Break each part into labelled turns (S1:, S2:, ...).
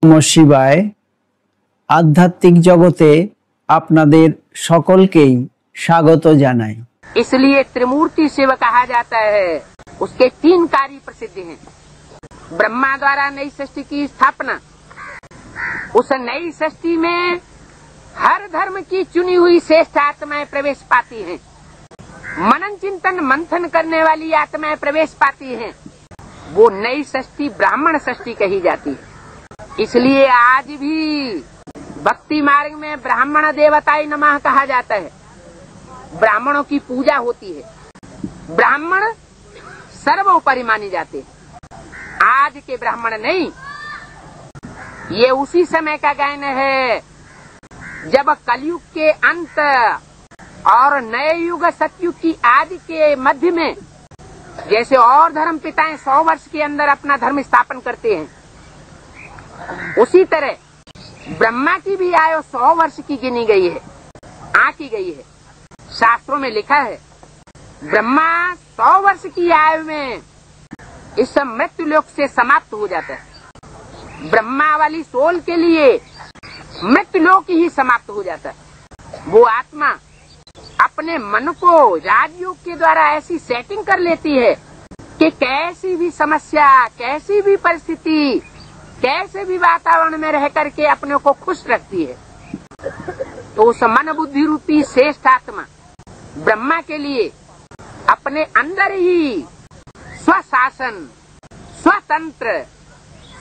S1: নমঃ শিবায় आध्यात्मिक जगते आपनादेर सकलकेई स्वागत जानाई।
S2: इसलिए त्रिमूर्ति शिव कहा जाता है। उसके 3 कार्य प्रसिद्ध हैं। ब्रह्मा द्वारा नई सृष्टि की स्थापना, उस नई सृष्टि में हर धर्म की चुनी हुई श्रेष्ठ आत्माएं प्रवेश पाती हैं। मनन चिंतन मंथन करने वाली आत्माएं प्रवेश पाती हैं। वो नई सृष्टि ब्राह्मण सृष्टि कही जाती है। इसलिए आज भी भक्ति मार्ग में ब्राह्मण देवताय नमः कहा जाता है। ब्राह्मणों की पूजा होती है। ब्राह्मण सर्वोपरि माने जाते हैं। आज के ब्राह्मण नहीं। ये उसी समय का गायन है जब कलयुग के अंत और नए युग सतयुग की आदि के मध्य में जैसे और धर्म पिताएं 100 वर्ष के अंदर अपना धर्म स्थापन करते हैं, उसी तरह ब्रह्मा की भी आयु 100 वर्ष की गिनी गई है, आंकी गई है। शास्त्रों में लिखा है ब्रह्मा 100 वर्ष की आयु में इस मृत्यु लोक से समाप्त हो जाता है। ब्रह्मा वाली सोल के लिए मृत्यु लोक ही समाप्त हो जाता है। वो आत्मा अपने मन को राजयोग के द्वारा ऐसी सेटिंग कर लेती है कि कैसी भी समस्या, कैसी भी परिस्थिति, कैसे भी वातावरण में रह करके अपने को खुश रखती है। तो उस मन बुद्धि रूपी श्रेष्ठ आत्मा ब्रह्मा के लिए अपने अंदर ही स्वशासन, स्वतंत्र,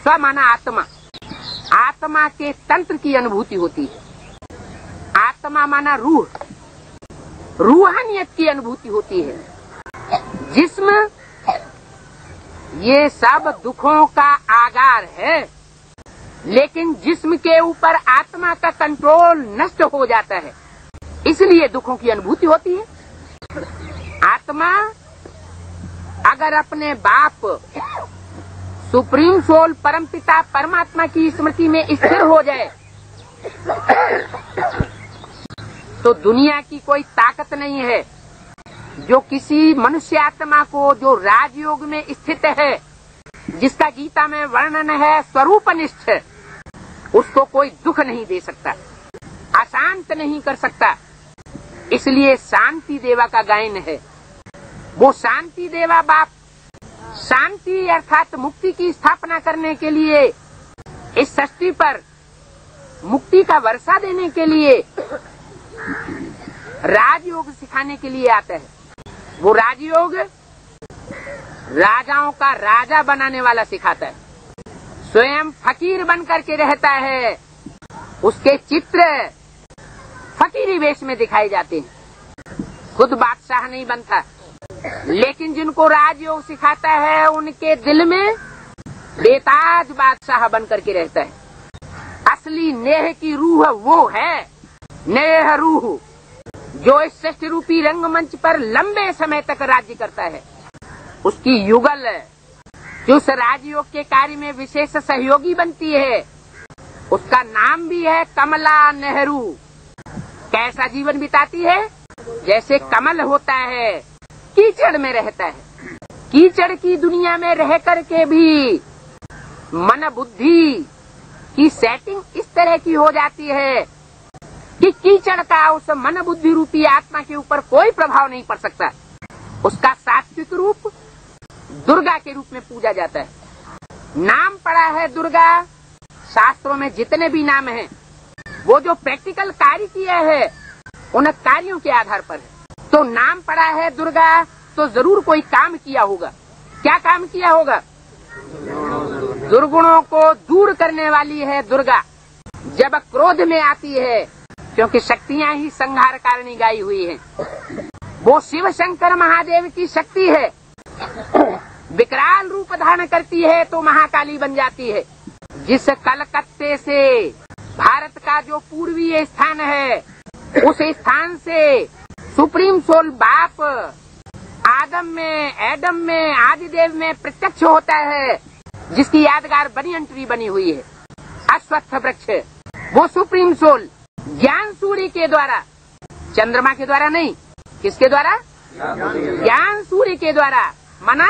S2: स्वमना आत्मा के तंत्र की अनुभूति होती है। आत्मा माना रूह, रूहानियत की अनुभूति होती है। जिस्म ये सब दुखों का आगार है, लेकिन जिस्म के ऊपर आत्मा का कंट्रोल नष्ट हो जाता है, इसलिए दुखों की अनुभूति होती है। आत्मा अगर अपने बाप सुप्रीम सोल परमपिता परमात्मा की स्मृति में स्थिर हो जाए तो दुनिया की कोई ताकत नहीं है जो किसी मनुष्य आत्मा को, जो राजयोग में स्थित है, जिसका गीता में वर्णन है स्वरूपनिष्ठ, उसको कोई दुख नहीं दे सकता, अशांत नहीं कर सकता। इसलिए शांति देवा का गायन है। वो शांति देवा बाप शांति अर्थात मुक्ति की स्थापना करने के लिए इस सृष्टि पर मुक्ति का वर्षा देने के लिए राजयोग सिखाने के लिए आता है। वो राजयोग राजाओं का राजा बनाने वाला सिखाता है। स्वयं फकीर बन करके रहता है। उसके चित्र फकीरी वेश में दिखाए जाते हैं। खुद बादशाह नहीं बनता, लेकिन जिनको राजयोग सिखाता है उनके दिल में बेताज बादशाह बन करके रहता है। असली नेह की रूह वो है, नेह रूह, जो इस सृष्टि रूपी रंगमंच पर लंबे समय तक राज्य करता है। उसकी युगल जो उस राजयोग के कार्य में विशेष सहयोगी बनती है, उसका नाम भी है कमला नेहरू। कैसा जीवन बिताती है? जैसे कमल होता है, कीचड़ में रहता है। कीचड़ की दुनिया में रह करके भी मन बुद्धि की सेटिंग इस तरह की हो जाती है कि कीचड़ का उस मन बुद्धि रूपी आत्मा के ऊपर कोई प्रभाव नहीं पड़ सकता। उसका सात्विक रूप दुर्गा के रूप में पूजा जाता है। नाम पड़ा है दुर्गा। शास्त्रों में जितने भी नाम हैं, वो जो प्रैक्टिकल कार्य किया है उन कार्यों के आधार पर है। तो नाम पड़ा है दुर्गा, तो जरूर कोई काम किया होगा। क्या काम किया होगा? दुर्गुणों को दूर करने वाली है दुर्गा। जब क्रोध में आती है, क्योंकि शक्तियां ही संहार कारिणी गाई हुई हैं, वो शिव शंकर महादेव की शक्ति है। विकराल रूप धारण करती है तो महाकाली बन जाती है। जिस कलकत्ते से भारत का जो पूर्वीय स्थान है, उस स्थान से सुप्रीम सोल बाप एडम में आदिदेव में प्रत्यक्ष होता है, जिसकी यादगार बनियन ट्री बनी हुई है, अश्वत्थ वृक्ष। वो सुप्रीम सोल ज्ञान सूर्य के द्वारा, चंद्रमा के द्वारा नहीं, किसके द्वारा? ज्ञान सूर्य के द्वारा, माना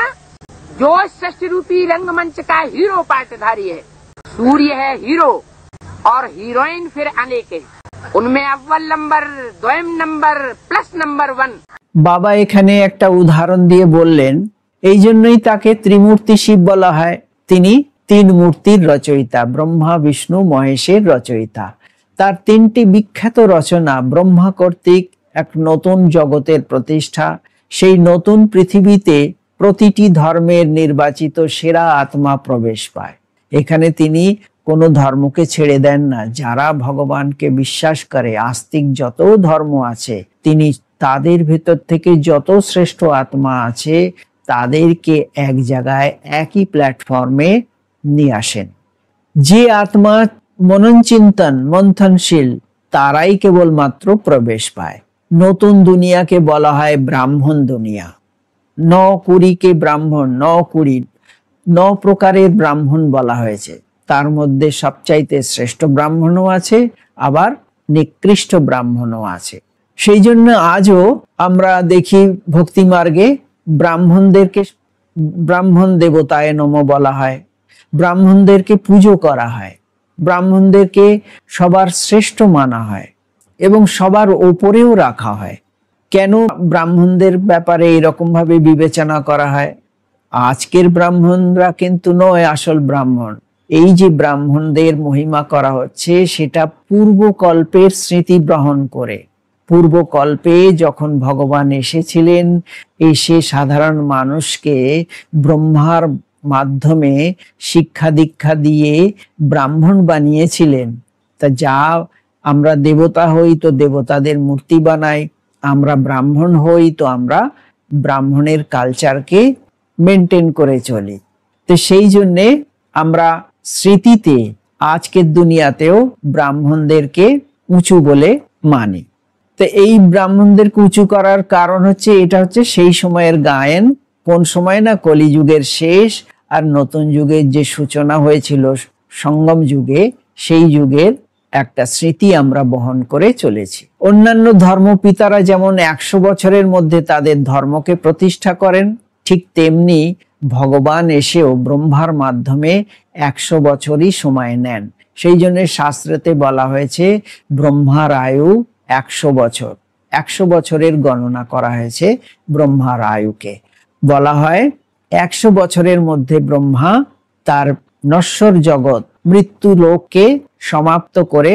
S2: जो षष्ठी रूपी रंगमंच का हीरो पार्टधारी है, सूर्य है हीरो और हीरोइन फिर अनेक है, उनमें अव्वल नंबर, द्वयम नंबर, प्लस नंबर 1।
S1: বাবা এখানে একটা উদাহরণ দিয়ে বললেন, এই জন্যই তাকে ত্রিমূর্তি শিব বলা হয়। তিনি তিন মূর্তির রচয়িতা, ব্রহ্মা বিষ্ণু মহেশের রচয়িতা। তার তিনটি বিখ্যাত রচনা ব্রহ্মা কর্তৃক এক নতুন জগতের প্রতিষ্ঠা, সেই নতুন পৃথিবীতে প্রতিটি ধর্মের নির্বাচিত সেরা আত্মা প্রবেশ পায়। এখানে তিনি কোনো ধর্মকে ছেড়ে দেন না। যারা ভগবানকে বিশ্বাস করে, আস্তিক যত ধর্ম আছে, তিনি তাদের ভেতর থেকে যত শ্রেষ্ঠ আত্মা আছে তাদেরকে এক জায়গায় একই প্ল্যাটফর্মে নিয়ে আসেন। যে আত্মা মনন চিন্তন মন্থনশীল তারাই কেবলমাত্র প্রবেশ পায়। নতুন দুনিয়াকে বলা হয় ব্রাহ্মণ দুনিয়া। 9 ব্রাহ্মণ, 9 প্রকারের ব্রাহ্মণ বলা হয়েছে। তার মধ্যে সবচাইতে শ্রেষ্ঠ ব্রাহ্মণও আছে, আবার নিকৃষ্ট ব্রাহ্মণও আছে। সেই জন্য আজও আমরা দেখি ভক্তি মার্গে ব্রাহ্মণদেরকে ব্রাহ্মণ দেবতায় নম বলা হয়, ব্রাহ্মণদেরকে পুজো করা হয়, ব্রাহ্মণদেরকে সবার শ্রেষ্ঠ মানা হয় এবং সবার ওপরেও রাখা হয়। কেন ব্রাহ্মণদের ব্যাপারে এরকম ভাবে বিবেচনা করা হয়? আজকের ব্রাহ্মণরা কিন্তু নয় আসল ব্রাহ্মণ। এই যে ব্রাহ্মণদের মহিমা করা হচ্ছে সেটা পূর্বকল্পের স্মৃতি গ্রহণ করে। পূর্বকল্পে যখন ভগবান এসেছিলেন, এসে সাধারণ মানুষকে ব্রহ্মার মাধ্যমে শিক্ষা দীক্ষা দিয়ে ব্রাহ্মণ বানিয়েছিলেন। তা যা আমরা দেবতা হই তো দেবতাদের মূর্তি বানাই, আমরা ব্রাহ্মণ হই তো আমরা ব্রাহ্মণের কালচারকে মেনটেন করে চলি। তো সেই জন্যে আমরা স্মৃতিতে আজকের দুনিয়াতেও ব্রাহ্মণদেরকে উঁচু বলে মানি। তো এই ব্রাহ্মণদেরকে উঁচু করার কারণ হচ্ছে, এটা হচ্ছে সেই সময়ের গায়েন। কোন সময় না, কলিযুগের শেষ আর নতুন যুগের যে সূচনা হয়েছিল সঙ্গম যুগে, সেই যুগের একটা স্মৃতি আমরা বহন করে চলেছি। অন্যান্য ধর্মপিতারা যেমন 100 বছরের মধ্যে তাদের ধর্মকে প্রতিষ্ঠা করেন, ঠিক তেমনি ভগবান এসেও ব্রহ্মার মাধ্যমে 100 বছরই সময় নেন। সেই জন্য শাস্ত্রেতে বলা হয়েছে ব্রহ্মার আয়ু 100 বছর। 100 বছরের গণনা করা হয়েছে ব্রহ্মার আয়ুকে। বলা হয় 100 বছরের মধ্যে ব্রহ্মা তার নশ্বর জগৎ মৃত্যু লোককে সমাপ্ত করে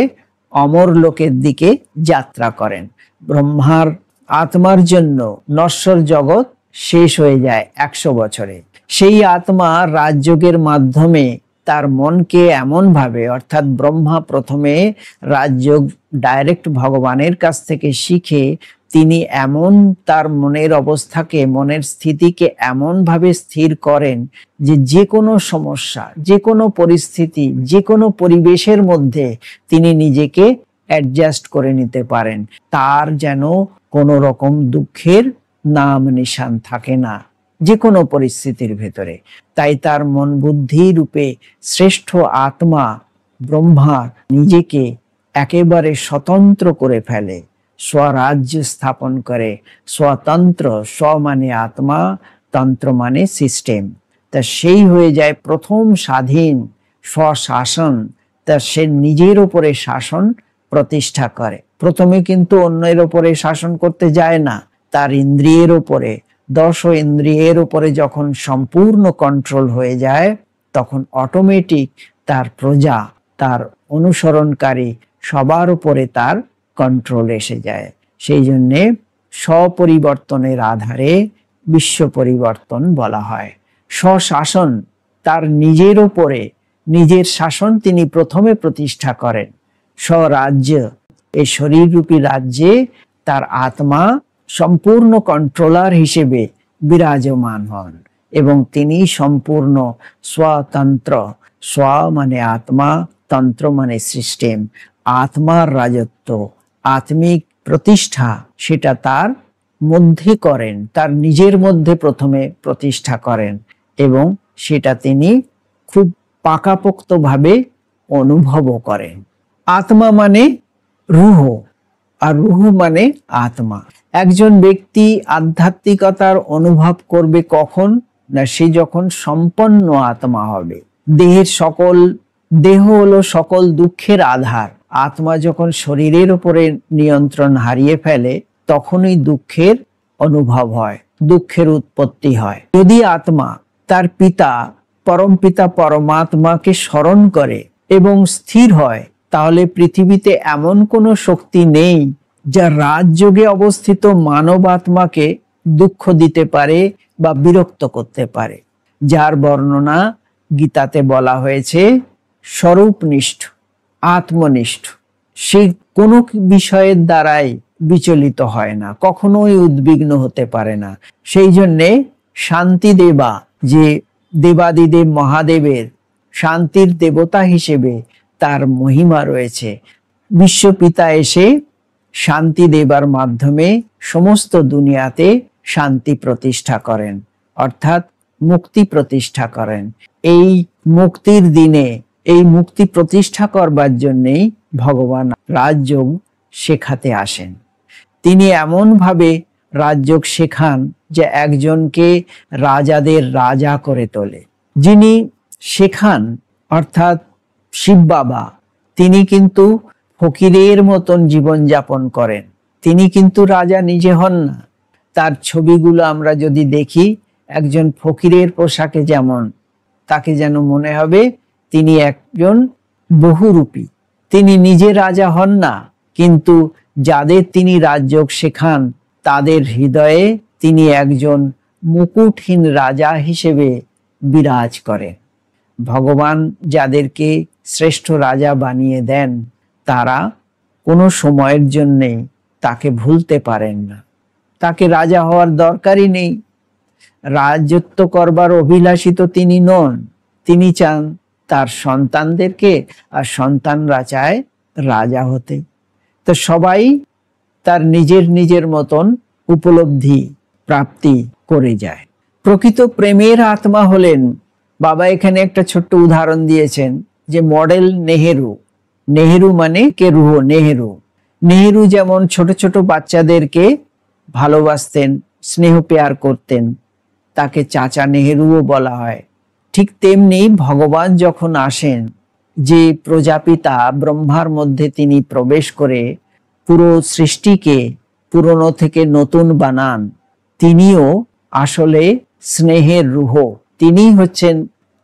S1: অমর লোকের দিকে যাত্রা করেন। ব্রহ্মার আত্মার জন্য নশ্বর জগৎ শেষ হয়ে যায় 100 বছরে। সেই আত্মা রাজযোগের মাধ্যমে তার মনকে এমন ভাবে, অর্থাৎ ব্রহ্মা প্রথমে রাজযোগ ডাইরেক্ট ভগবানের কাছ থেকে শিখে তিনি এমন তার মনের অবস্থাকে, মনের স্থিতিকে এমন ভাবে স্থির করেন যে যে কোনো সমস্যা, যে কোনো পরিস্থিতি, যে কোনো পরিবেশের মধ্যে তিনি নিজেকে অ্যাডজাস্ট করে নিতে পারেন। তার যেন কোনো রকম দুঃখের নাম নিশান থাকে না যে কোনো পরিস্থিতির ভেতরে। তাই তার মন বুদ্ধি রূপে শ্রেষ্ঠ আত্মা ব্রহ্মা নিজেকে একেবারে স্বতন্ত্র করে ফেলে, স্বরাজ্য স্থাপন করে। স্বতন্ত্র, স্ব মানে আত্মা, তন্ত্র মানে সিস্টেম। তা সেই হয়ে যায় প্রথম স্বাধীন স্বশাসন। তা সে নিজের উপরে শাসন প্রতিষ্ঠা করে। প্রথমে কিন্তু অন্যের উপরে শাসন করতে যায় না, তার ইন্দ্রিয়ের উপরে, 10 ইন্দ্রিয়ের উপরে যখন সম্পূর্ণ কন্ট্রোল হয়ে যায় তখন অটোমেটিক তার প্রজা, তার অনুসরণকারী সবার উপরে তার কন্ট্রোল এসে যায়। সেই জন্যে স্বপরিবর্তনের আধারে বিশ্ব পরিবর্তন বলা হয়। স্বশাসন, তার নিজের উপরে নিজের শাসন তিনি প্রথমে প্রতিষ্ঠা করেন। স্বরাজ্য, এই শরীররূপী রাজ্যে তার আত্মা সম্পূর্ণ কন্ট্রোলার হিসেবে বিরাজমান হন এবং তিনি সম্পূর্ণ স্বতন্ত্র। স্ব মানে আত্মা, তন্ত্র মানে সিস্টেম। আত্মার রাজত্ব, আত্মিক প্রতিষ্ঠা সেটা তার মধ্যে করেন, তার নিজের মধ্যে প্রথমে প্রতিষ্ঠা করেন এবং সেটা তিনি খুব পাকাপোক্তভাবে অনুভবও করেন। আত্মা মানে রূহ, আর রূহ মানে আত্মা। একজন ব্যক্তি আধ্যাত্মিকতার অনুভব করবে কখন না, সে যখন সম্পন্ন আত্মা হবে। দেহের সকল দেহ হলো সকল দুঃখের আধার। আত্মা যখন শরীরের উপরে নিয়ন্ত্রণ হারিয়ে ফেলে তখনই দুঃখের অনুভব হয়, দুঃখের উৎপত্তি হয়। যদি আত্মা তার পিতা পরমপিতা পরমাত্মাকে স্মরণ করে এবং স্থির হয়, তাহলে পৃথিবীতে এমন কোনো শক্তি নেই যা রাজযোগে অবস্থিত মানব আত্মাকে দুঃখ দিতে পারে বা বিরক্ত করতে পারে, যার বর্ণনা গীতাতে বলা হয়েছে স্বরূপনিষ্ঠ, আত্মনিষ্ঠ। সে কোনো বিষয়ের দ্বারাই বিচলিত হয় না, কখনোই উদ্বিগ্ন হতে পারে না। সেই জন্যে শান্তি দেবা, যে দেবাদিদেব মহাদেবের শান্তির দেবতা হিসেবে তার মহিমা রয়েছে। বিশ্বপিতা এসে শান্তি দেবার মাধ্যমে সমস্ত দুনিয়াতে শান্তি প্রতিষ্ঠা করেন, অর্থাৎ মুক্তি প্রতিষ্ঠা করেন। এই মুক্তির দিনে এই মুক্তি প্রতিষ্ঠা করবার জন্যেই ভগবান রাজযোগ শেখাতে আসেন। তিনি এমন ভাবে রাজযোগ শেখান যে একজনকে রাজাদের রাজা করে তোলে। যিনি শেখান অর্থাৎ শিব বাবা, তিনি কিন্তু ফকিরের মতন জীবন যাপন করেন। তিনি কিন্তু রাজা নিজে হন না। তার ছবিগুলো আমরা যদি দেখি, একজন ফকিরের পোশাকে যেমন, তাকে যেন মনে হবে তিনি একজন বহুরূপী। তিনি নিজে রাজা হন না, কিন্তু যাদের তিনি রাজযোগ শেখান তাদের হৃদয়ে তিনি একজন মুকুটহীন রাজা হিসেবে বিরাজ করেন। ভগবান যাদেরকে শ্রেষ্ঠ রাজা বানিয়ে দেন তারা কোনো সময়ের জন্যে তাকে ভুলতে পারেন না। তাকে রাজা হওয়ার দরকারই নেই। রাজত্ব করবার অভিলাষী তো তিনি নন। তিনি চান তার সন্তানদেরকে, আর সন্তানরা চায় রাজা হতে। তো সবাই তার নিজের নিজের মতন উপলব্ধি প্রাপ্তি করে যায়। প্রকৃত প্রেমের আত্মা হলেন, বাবা এখানে একটা ছোট্ট উদাহরণ দিয়েছেন যে মডেল নেহেরু। নেহেরু মানে কে রুহ, নেহেরু। নেহেরু যেমন ছোট ছোট বাচ্চাদেরকে ভালোবাসতেন, স্নেহ পেয়ার করতেন, তাকে চাচা নেহেরুও বলা হয়। ঠিক তেমনি ভগবান যখন আসেন, যে প্রজাপিতা ব্রহ্মার মধ্যে তিনি প্রবেশ করে পুরো সৃষ্টিকে পুরনো থেকে নতুন বানান, তিনিও আসলে স্নেহের রুহ। তিনি হচ্ছেন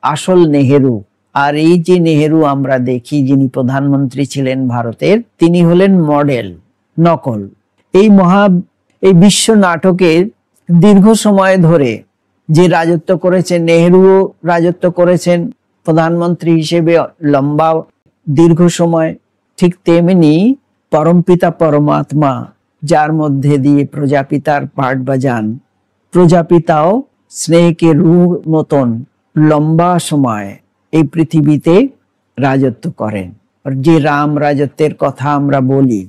S1: আসল নেহেরু। আর এই যে নেহেরু আমরা দেখি, যিনি প্রধানমন্ত্রী ছিলেন ভারতের, তিনি হলেন মডেল, নকল। এই বিশ্ব নাটকের দীর্ঘ সময় ধরে যে রাজত্ব করেছেন, নেহেরুও রাজত্ব করেছেন প্রধানমন্ত্রী হিসেবে লম্বা দীর্ঘ সময়। ঠিক তেমনি পরমপিতা পরমাত্মা, যার মধ্যে দিয়ে প্রজাপিতার পাঠ বাজান, প্রজাপিতাও স্নেহকে রূহ মতন লম্বা সময় এই পৃথিবীতে রাজত্ব করেন। যে রাম রাজত্বের কথা আমরা বলি,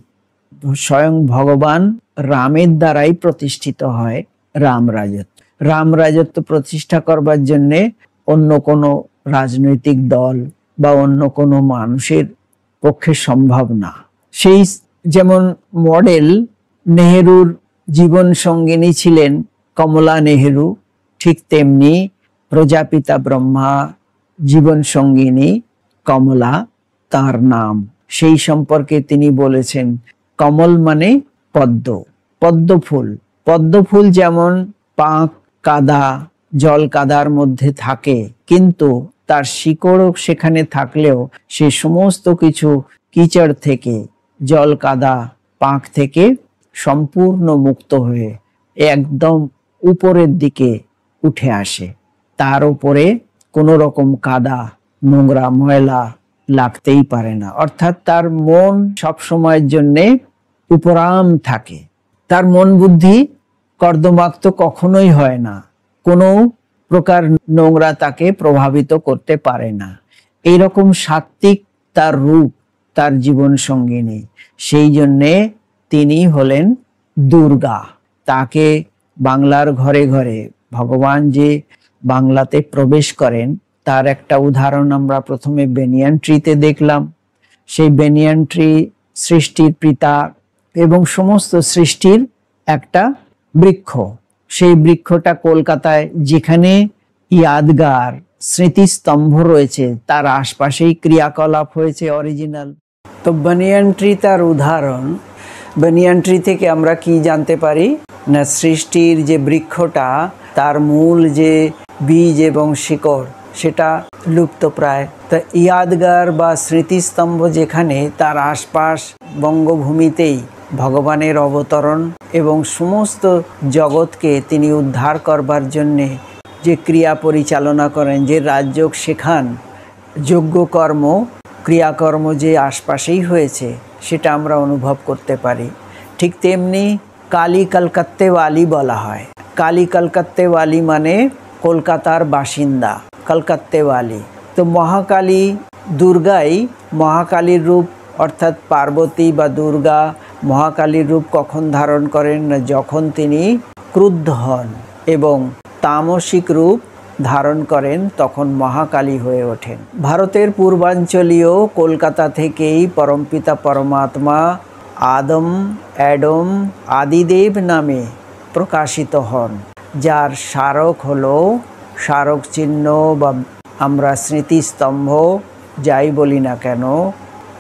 S1: স্বয়ং ভগবান রামের দ্বারাই প্রতিষ্ঠিত হয় রাম রাজত্ব। রাম রাজত্ব প্রতিষ্ঠা করবার জন্যে অন্য কোনো রাজনৈতিক দল বা অন্য কোনো মানুষের পক্ষে সম্ভব না। সেই যেমন মডেল নেহেরুর জীবন সঙ্গিনী ছিলেন কমলা নেহেরু, ঠিক তেমনি প্রজাপিতা ব্রহ্মা জীবন সঙ্গিনী কমলা তার নাম। সেই সম্পর্কে তিনি বলেছেন, কমল মানে পদ্ম, পদ্ম ফুল। পদ্ম ফুল যেমন পাঁক, কাদা, জল কাদার মধ্যে থাকে, কিন্তু তার শিকড়ও সেখানে থাকলেও সে সমস্ত কিছু কিচড় থেকে, জল কাদা, পাঁক থেকে সম্পূর্ণ মুক্ত হয়ে একদম উপরের দিকে উঠে আসে। তার উপরে কোনো রকম কাদা, নোংরা, ময়লা লাগতেই পারে না। অর্থাৎ তার মন সব সময়ের জন্যে উপরাম থাকে। তার মন বুদ্ধি কর্দমাক্ত কখনোই হয় না, কোনো প্রকার নোংরা তাকে প্রভাবিত করতে পারে না। এইরকম সাত্বিক তার রূপ, তার জীবন সঙ্গিনী। সেই জন্যে তিনি হলেন দুর্গা। তাকে বাংলার ঘরে ঘরে ভগবান যে বাংলাতে প্রবেশ করেন তার একটা উদাহরণ আমরা প্রথমে বেনিয়ান ট্রিতে দেখলাম। সেই বেনিয়ান ট্রি সৃষ্টির পিতা এবং সমস্ত সৃষ্টির একটা বৃক্ষ। সেই বৃক্ষটা কলকাতায় যেখানে ইয়াদগার স্মৃতিস্তম্ভ রয়েছে তার আশপাশেই ক্রিয়াকলাপ হয়েছে অরিজিনাল। তো বানিয়ান ট্রি তার উদাহরণ। বানিয়ান ট্রি থেকে আমরা কি জানতে পারি না, সৃষ্টির যে বৃক্ষটা তার মূল যে বীজ এবং শিকড় সেটা লুপ্তপ্রায়। তা ইয়াদগার বা স্মৃতিস্তম্ভ যেখানে, তার আশপাশ বঙ্গভূমিতেই ভগবানের অবতরণ এবং সমস্ত জগৎকে তিনি উদ্ধার করবার জন্যে যে ক্রিয়া পরিচালনা করেন, যে রাজযোগ শেখান, যজ্ঞকর্ম ক্রিয়াকর্ম যে আশপাশেই হয়েছে সেটা আমরা অনুভব করতে পারি। ঠিক তেমনি কালী কলকাত্তেওয়ালি বলা হয়। কালী কলকাত্তেওয়ালি মানে কলকাতার বাসিন্দা, কলকাত্তেওয়ালি। তো মহাকালী দুর্গাই মহাকালীর রূপ, অর্থাৎ পার্বতী বা দুর্গা মহাকালীর রূপ কখন ধারণ করেন না, যখন তিনি ক্রুদ্ধ হন এবং তামসিক রূপ ধারণ করেন, তখন মহাকালী হয়ে ওঠেন। ভারতের পূর্বাঞ্চলীয় কলকাতা থেকেই পরমপিতা পরমাত্মা অ্যাডম আদিদেব নামে প্রকাশিত হন, যার স্মারক হলো, স্মারক চিহ্ন বা আমরা স্মৃতিস্তম্ভ যাই বলি না কেন,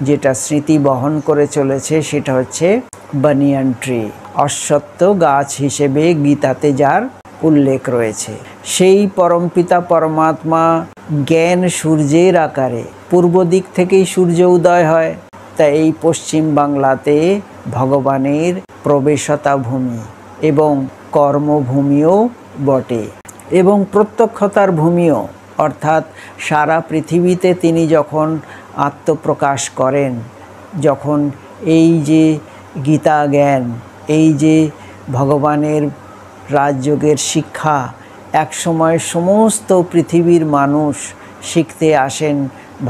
S1: যেটা স্মৃতি বহন করে চলেছে সেটা হচ্ছে বানিয়ান ট্রি, অশ্বত্থ গাছ হিসেবে গীতাতে যার উল্লেখ রয়েছে। সেই পরমপিতা পরমাত্মা জ্ঞান সূর্যের আকারে, পূর্ব দিক থেকেই সূর্য উদয় হয়, তাই এই পশ্চিম বাংলাতে ভগবানের প্রবেশতা ভূমি এবং কর্মভূমিও বটে এবং প্রত্যক্ষতার ভূমিও। অর্থাৎ সারা পৃথিবীতে তিনি যখন আত্মপ্রকাশ করেন, যখন এই যে গীতা জ্ঞান, এই যে ভগবানের রাজযোগের শিক্ষা একসময় সমস্ত পৃথিবীর মানুষ শিখতে আসেন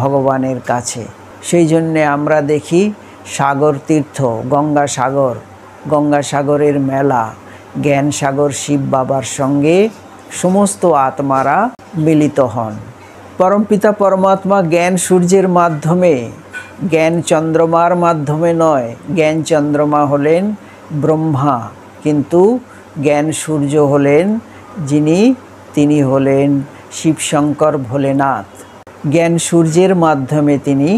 S1: ভগবানের কাছে। সেই জন্যে আমরা দেখি সাগর তীর্থ, গঙ্গাসাগরের মেলা, জ্ঞানসাগর শিব বাবার সঙ্গে সমস্ত আত্মারা মিলিত হন। পরমপিতা পরমাত্মা জ্ঞান সূর্যের মাধ্যমে, জ্ঞান চন্দ্রমার মাধ্যমে নয়। জ্ঞান চন্দ্রমা হলেন ব্রহ্মা, কিন্তু জ্ঞান সূর্য হলেন তিনি হলেন শিবশঙ্কর ভোলেনাথ। জ্ঞান সূর্যের মাধ্যমে তিনি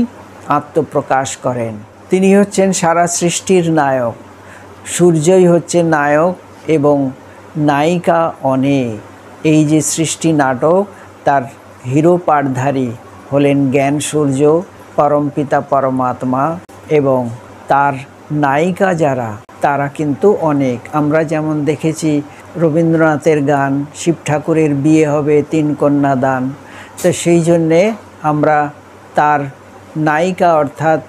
S1: আত্মপ্রকাশ করেন। তিনি হচ্ছেন সারা সৃষ্টির নায়ক। সূর্যই হচ্ছে নায়ক এবং নায়িকা অনেক। এই যে সৃষ্টি নাটক, তার হিরো পাঠধারী হলেন জ্ঞান সূর্য, পরমপিতা পরমাত্মা, এবং তার নায়িকা যারা, তারা কিন্তু অনেক। আমরা যেমন দেখেছি রবীন্দ্রনাথের গান, শিব ঠাকুরের বিয়ে হবে 3 কন্যা দান। তো সেই জন্যে আমরা তার নায়িকা অর্থাৎ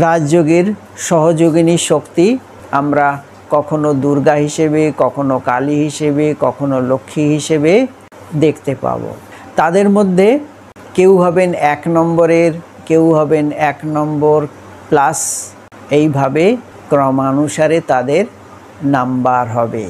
S1: রাজযোগের সহযোগিনী শক্তি আমরা কখনো দুর্গা হিসেবে, কখনো কালী হিসেবে, কখনো লক্ষ্মী হিসেবে দেখতে পাব। তাদের মধ্যে কেউ হবেন 1 নম্বরের, কেউ হবেন 1 নম্বর প্লাস, এইভাবে ক্রমানুসারে তাদের নাম্বার হবে।